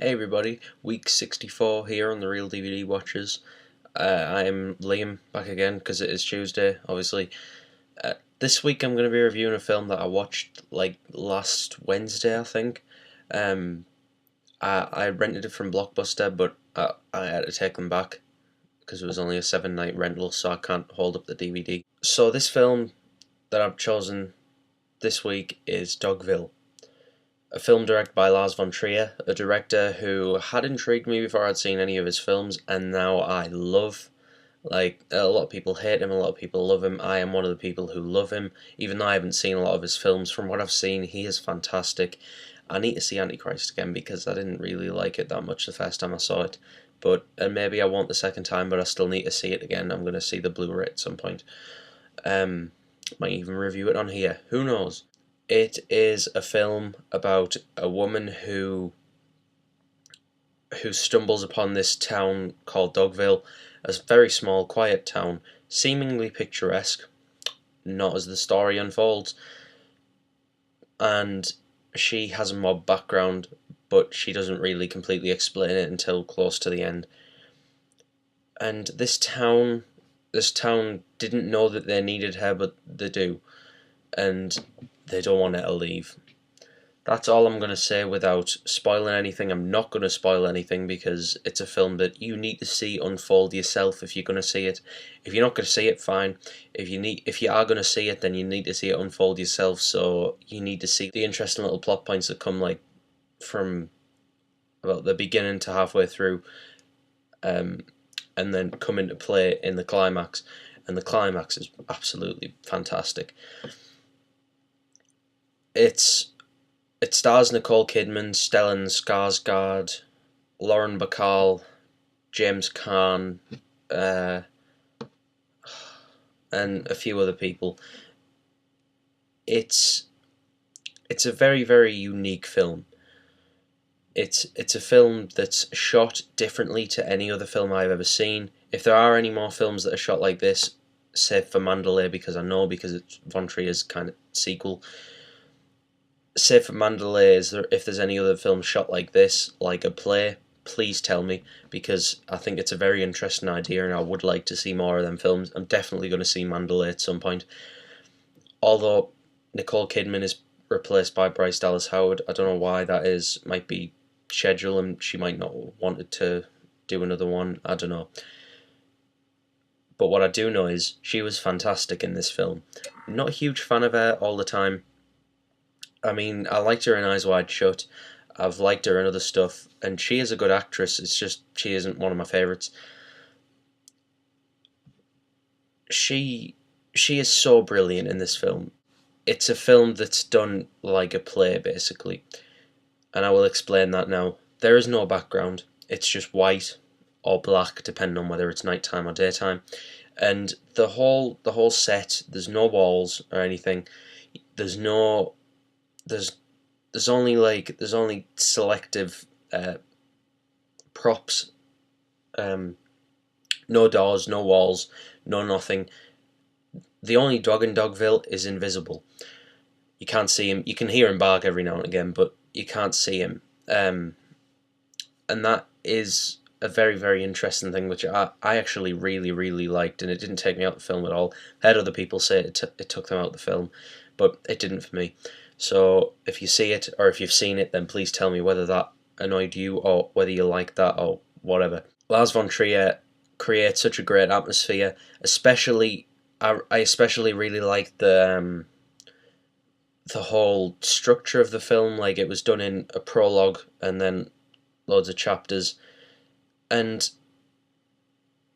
Hey everybody, week 64 here on the Real DVD Watchers. I'm Liam, back again because it is Tuesday, obviously. This week I'm going to be reviewing a film that I watched like last Wednesday, I think. I rented it from Blockbuster, but I had to take them back because it was only a 7-night rental, so I can't hold up the DVD. So this film that I've chosen this week is Dogville. A film directed by Lars von Trier, a director who had intrigued me before I'd seen any of his films, and now I love. Like, a lot of people hate him, a lot of people love him. I am one of the people who love him, even though I haven't seen a lot of his films. From what I've seen, he is fantastic. I need to see Antichrist again because I didn't really like it that much the first time I saw it. But and maybe I won't the second time, but I still need to see it again. I'm going to see the Blu-ray at some point. Might even review it on here. Who knows? It is a film about a woman who stumbles upon this town called Dogville, a very small, quiet town, seemingly picturesque, not as the story unfolds. And she has a mob background, but she doesn't really completely explain it until close to the end. And this town didn't know that they needed her, but they do, and they don't want her to leave. That's all I'm going to say without spoiling anything. I'm not going to spoil anything because it's a film that you need to see unfold yourself if you're going to see it. If you're not going to see it, fine. If you are going to see it, then you need to see it unfold yourself. So you need to see the interesting little plot points that come like from about the beginning to halfway through, and then come into play in the climax. And the climax is absolutely fantastic. It stars Nicole Kidman, Stellan Skarsgård, Lauren Bacall, James Caan, and a few other people. It's a very, very unique film. It's a film that's shot differently to any other film I've ever seen. If there are any more films that are shot like this, save for Mandalay, because it's Von Trier's kind of sequel. Save for Mandalay, if there's any other film shot like this, like a play, please tell me, because I think it's a very interesting idea and I would like to see more of them films. I'm definitely going to see Mandalay at some point. Although Nicole Kidman is replaced by Bryce Dallas Howard, I don't know why that is. Might be schedule and she might not want to do another one, I don't know. But what I do know is she was fantastic in this film. I'm not a huge fan of her all the time. I mean, I liked her in Eyes Wide Shut. I've liked her in other stuff, and she is a good actress. It's just she isn't one of my favourites. She is so brilliant in this film. It's a film that's done like a play, basically, and I will explain that now. There is no background. It's just white or black, depending on whether it's nighttime or daytime. And the whole set, there's no walls or anything. There's only selective props, no doors, no walls, no nothing. The only dog in Dogville is invisible. You can't see him. You can hear him bark every now and again, but you can't see him. And that is a very, very interesting thing, which I actually really, really liked, and it didn't take me out of the film at all. I heard other people say it took them out of the film, but it didn't for me. So if you see it, or if you've seen it, then please tell me whether that annoyed you, or whether you like that, or whatever. Lars von Trier creates such a great atmosphere. I especially really liked the whole structure of the film. Like, it was done in a prologue and then loads of chapters, and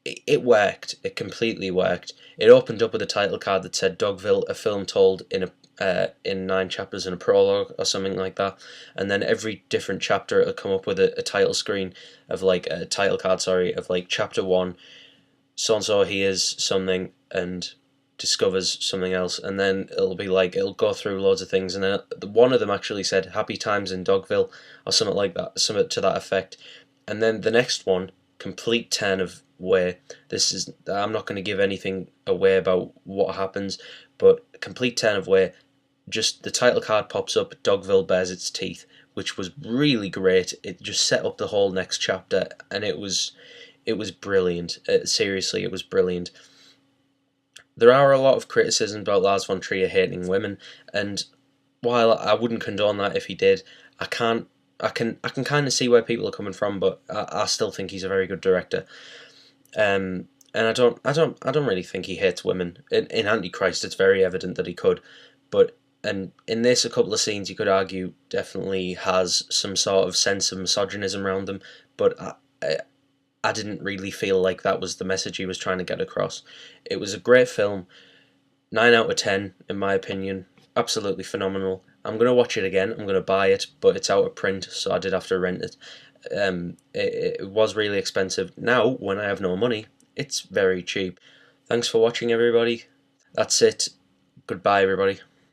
it worked. It completely worked. It opened up with a title card that said Dogville, a film told in 9 chapters in a prologue or something like that, and then every different chapter it'll come up with a title screen of like a title card, sorry, of like chapter 1, so and so hears something and discovers something else, and then it'll go through loads of things, and then one of them actually said Happy Times in Dogville or something like that, something to that effect. And then the next one, complete turn of way. I'm not going to give anything away about what happens, but complete turn of way. Just the title card pops up, Dogville bares its teeth. which was really great. It just set up the whole next chapter, and it was brilliant. Seriously, it was brilliant. There are a lot of criticisms about Lars von Trier hating women, and while I wouldn't condone that if he did, I can't. I can kind of see where people are coming from, but I still think he's a very good director. And I don't really think he hates women. In Antichrist, it's very evident that he could, but and in this, a couple of scenes you could argue definitely has some sort of sense of misogynism around them, but I didn't really feel like that was the message he was trying to get across. It was a great film, 9 out of 10 in my opinion, absolutely phenomenal. I'm gonna watch it again. I'm gonna buy it, but it's out of print, so I did have to rent it. It was really expensive. Now, when I have no money, it's very cheap. Thanks for watching, everybody. That's it. Goodbye, everybody.